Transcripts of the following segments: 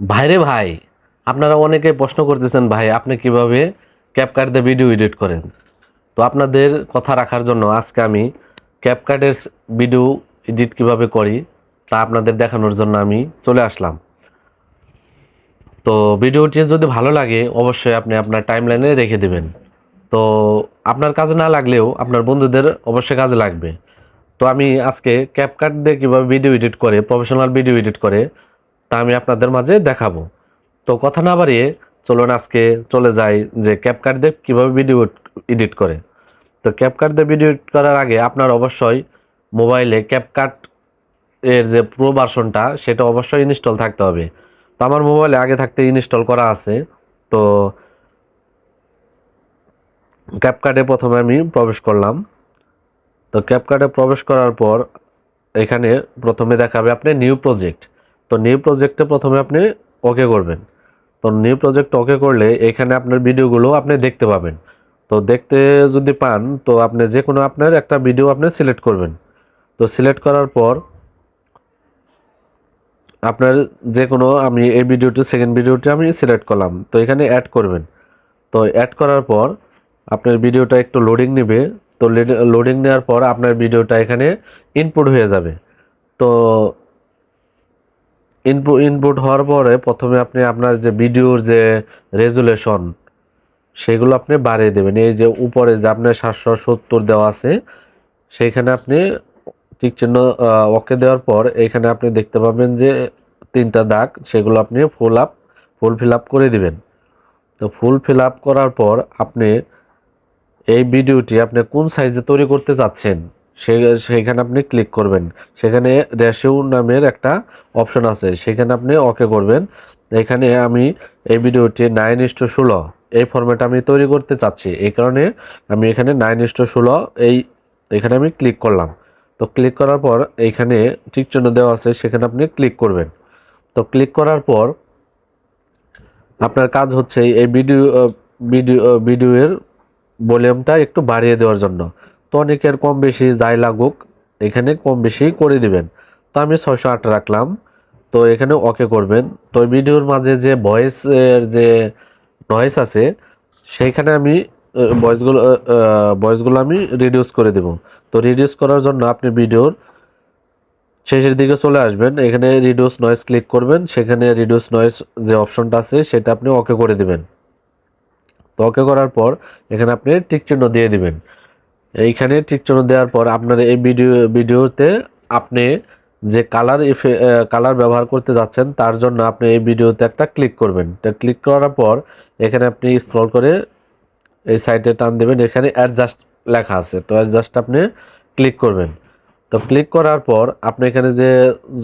ভাইরে ভাই, আপনারা অনেকে প্রশ্ন করতেছেন ভাই আপনি কিভাবে ক্যাপকাট দিয়ে ভিডিও এডিট করেন। তো আপনাদের কথা রাখার জন্য আজকে আমি ক্যাপকাটের ভিডিও এডিট কিভাবে করি তা আপনাদের দেখানোর জন্য আমি চলে আসলাম। তো ভিডিওটি যদি ভালো লাগে অবশ্যই আপনি আপনার টাইমলাইনে রেখে দিবেন। তো আপনার কাজে না লাগলেও আপনার বন্ধুদের অবশ্যই কাজে লাগবে। তো আমি আজকে ক্যাপকাট দিয়ে কীভাবে ভিডিও এডিট করে, প্রফেশনাল ভিডিও এডিট করে তা আমি আপনাদের মাঝে দেখাবো। তো কথা না বাড়িয়ে চলুন আজকে চলে যাই যে ক্যাপকাট দিয়ে কীভাবে ভিডিও এডিট করে। তো ক্যাপকাট দিয়ে ভিডিও এডিট করার আগে আপনার অবশ্যই মোবাইলে ক্যাপকাট এর যে প্রো ভার্সনটা সেটা অবশ্যই ইনস্টল থাকতে হবে। তো আমার মোবাইলে আগে থাকতে ইনস্টল করা আছে। তো ক্যাপকাটে প্রথমে আমি প্রবেশ করলাম। তো ক্যাপকাটে প্রবেশ করার পর এখানে প্রথমে দেখাবে আপনি নিউ প্রজেক্ট। তো নিউ প্রজেক্টে প্রথমে আপনি ওকে করবেন। তো নিউ প্রজেক্ট ওকে করলে এখানে আপনার ভিডিওগুলো আপনি দেখতে পাবেন। তো দেখতে যদি পান তো আপনি যে কোনো আপনার একটা ভিডিও আপনি সিলেক্ট করবেন। তো সিলেক্ট করার পর আপনার যে কোনো আমি এই ভিডিওটি সেকেন্ড ভিডিওটি আমি সিলেক্ট করলাম। তো এখানে অ্যাড করবেন। তো অ্যাড করার পর আপনার ভিডিওটা একটু লোডিং নেবে। তো লোডিং নেওয়ার পর আপনার ভিডিওটা এখানে ইনপুট হয়ে যাবে। তো ইনপুট হওয়ার পরে প্রথমে আপনি আপনার যে ভিডিওর যে রেজুলেশন সেগুলো আপনি বাড়িয়ে দেবেন। এই যে উপরে যে আপনার 770 দেওয়া আছে সেইখানে আপনি টিক চিহ্ন ওকে দেওয়ার পর এখানে আপনি দেখতে পাবেন যে তিনটা দাগ, সেগুলো আপনি ফুল ফিল আপ করে দিবেন। তো ফুল ফিল আপ করার পর আপনি এই ভিডিওটি আপনি কোন সাইজে তৈরি করতে চাচ্ছেন সেইখানে আপনি ক্লিক করবেন। সেখানে রেশিও নামের একটা অপশন আছে, সেখানে আপনি ওকে করবেন। এখানে আমি এই ভিডিওটি 9:16 এই ফরম্যাটে আমি তৈরি করতে চাচ্ছি, এই কারণে আমি এখানে 9:16 এখানে আমি ক্লিক করলাম। তো ক্লিক করার পর এইখানে টিক চিহ্ন দেওয়া আছে, সেখানে আপনি ক্লিক করবেন। তো ক্লিক করার পর আপনার কাজ হচ্ছে এই ভিডিওর ভলিউমটা একটু বাড়িয়ে দেওয়ার জন্য। তো অনেকের কম বেশি যাই লাগুক এখানে কম বেশি করে দিবেন। তো আমি 608 রাখলাম। তো এখানে ওকে করবেন। তো ভিডিওর মাঝে যে ভয়েসের যে নয়েস আছে সেইখানে আমি ভয়েসগুলো আমি রিডিউস করে দেব। তো রিডিউস করার জন্য আপনি ভিডিওর শেষের দিকে চলে আসবেন, এখানে রিডিউস নয়েজ ক্লিক করবেন। সেখানে রিডিউস নয়েজ যে অপশনটা আছে সেটা আপনি ওকে করে দিবেন। তো ওকে করার পর এখানে আপনি টিক চিহ্ন দিয়ে দিবেন। এইখানে টিক চিহ্ন দেওয়ার পর আপনার এই ভিডিওতে আপনি যে কালার ব্যবহার করতে যাচ্ছেন তার জন্য আপনি এই ভিডিওতে একটা ক্লিক করবেন। এটা ক্লিক করার পর এখানে আপনি স্ক্রল করে এই সাইডে টান দেবেন, এখানে অ্যাডজাস্ট লেখা আছে। তো অ্যাডজাস্ট আপনি ক্লিক করবেন। তো ক্লিক করার পর আপনি এখানে যে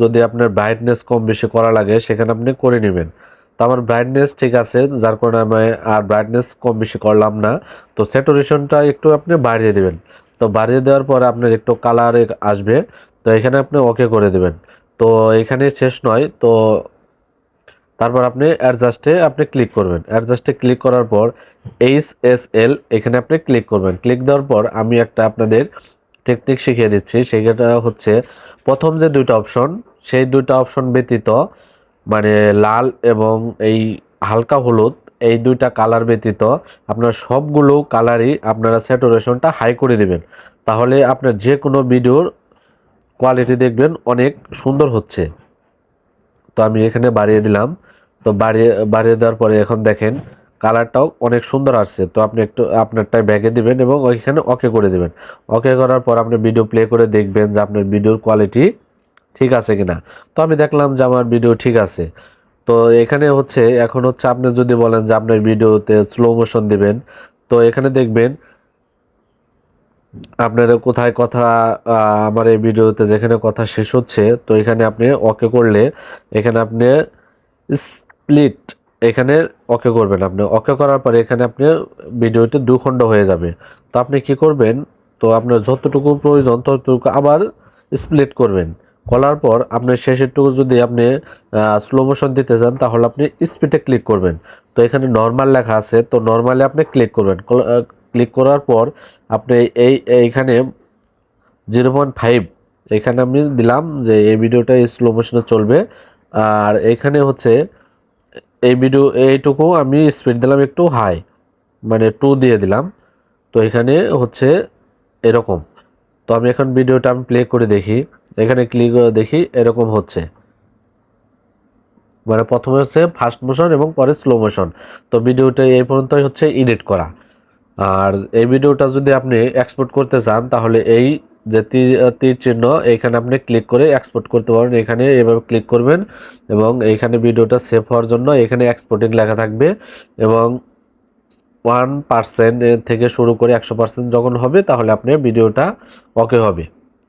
যদি আপনার ব্রাইটনেস কম বেশি করা লাগে সেখানে আপনি করে নেবেন। তো আমার ব্রাইটনেস ঠিক আছে, যার কারণে আমি আর ব্রাইটনেস কম বেশি করলাম না। তো স্যাচুরেশনটা একটু আপনি বাড়িয়ে দেবেন। তো বাড়িয়ে দেওয়ার পর আপনার একটু কালার আসবে। তো এখানে আপনি ওকে করে দেবেন। তো এখানে শেষ নয়, তো তারপর আপনি অ্যাডজাস্টে আপনি ক্লিক করবেন। অ্যাডজাস্টে ক্লিক করার পর HSL এখানে আপনি ক্লিক করবেন। ক্লিক দেওয়ার পর আমি একটা আপনাদের টেকনিক শিখিয়ে দিচ্ছি। সেটা হচ্ছে প্রথম যে দুইটা অপশন সেই দুইটা অপশন ব্যতীত, মানে লাল এবং এই হালকা হলুদ এই দুইটা কালার ব্যতীত আপনার সবগুলো কালারই আপনারা স্যাচুরেশনটা হাই করে দিবেন। তাহলে আপনার যে কোনো ভিডিওর কোয়ালিটি দেখবেন অনেক সুন্দর হচ্ছে। তো আমি এখানে বাড়িয়ে দিলাম। তো বাড়িয়ে দেওয়ার পরে এখন দেখেন কালারটাও অনেক সুন্দর আসছে। তো আপনি একটু আপনারটাই ব্যাগে দিবেন এবং ওইখানে ওকে করে দিবেন। ওকে করার পর আপনি ভিডিও প্লে করে দেখবেন যে আপনার ভিডিওর কোয়ালিটি ঠিক আছে কিনা। তো আমি দেখলাম যে আমার ভিডিও ঠিক আছে। তো এখানে হচ্ছে এখন হচ্ছে আপনি যদি বলেন যে আপনার ভিডিওতে স্লো মোশন দিবেন, তো এখানে দেখবেন আপনার কোথায় কথা আমার এই ভিডিওতে যেখানে কথা শেষ হচ্ছে তো এখানে আপনি ওকে করলে এখানে আপনি স্প্লিট এখানে ওকে করবেন। আপনি ওকে করার পরে এখানে আপনি ভিডিওটি দুখণ্ড হয়ে যাবে। তো আপনি কি করবেন, তো আপনার যতটুকু প্রয়োজন ততটুকু আবার স্প্লিট করবেন। করার পর আপনার শেষেরটুকু যদি আপনি স্লো মোশন দিতে চান তাহলে আপনি স্পিডে ক্লিক করবেন। তো এখানে নর্মাল লেখা আছে, তো নর্মালে আপনি ক্লিক করবেন। ক্লিক করার পর আপনি এইখানে 0.5 এখানে আমি দিলাম যে এই ভিডিওটা স্লো মোশনে চলবে। আর এখানে হচ্ছে এই ভিডিও এইটুকু আমি স্পিড দিলাম একটু হাই, মানে 2 দিয়ে দিলাম। তো এখানে হচ্ছে এরকম। তো আমি এখন ভিডিওটা আমি প্লে করে দেখি, এখানে ক্লিক করে দেখি এরকম হচ্ছে, মানে প্রথমে হচ্ছে ফাস্ট মোশন এবং পরে স্লো মোশন। তো ভিডিওটা এই পর্যন্তই হচ্ছে এডিট করা। আর এই ভিডিওটা যদি আপনি এক্সপোর্ট করতে চান তাহলে এই যে তীর চিহ্ন এখানে আপনি ক্লিক করে এক্সপোর্ট করতে পারেন। এখানে এভাবে ক্লিক করবেন এবং এইখানে ভিডিওটা সেভ হওয়ার জন্য এখানে এক্সপোর্টিং লেখা থাকবে এবং 1% থেকে শুরু করে 100% যখন হবে তাহলে আপনার ভিডিওটা ওকে হবে।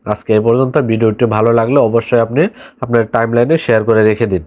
আজকে এই পর্যন্ত। ভিডিওটি ভালো লাগলে অবশ্যই আপনি আপনার টাইমলাইনে শেয়ার করে রেখে দিন।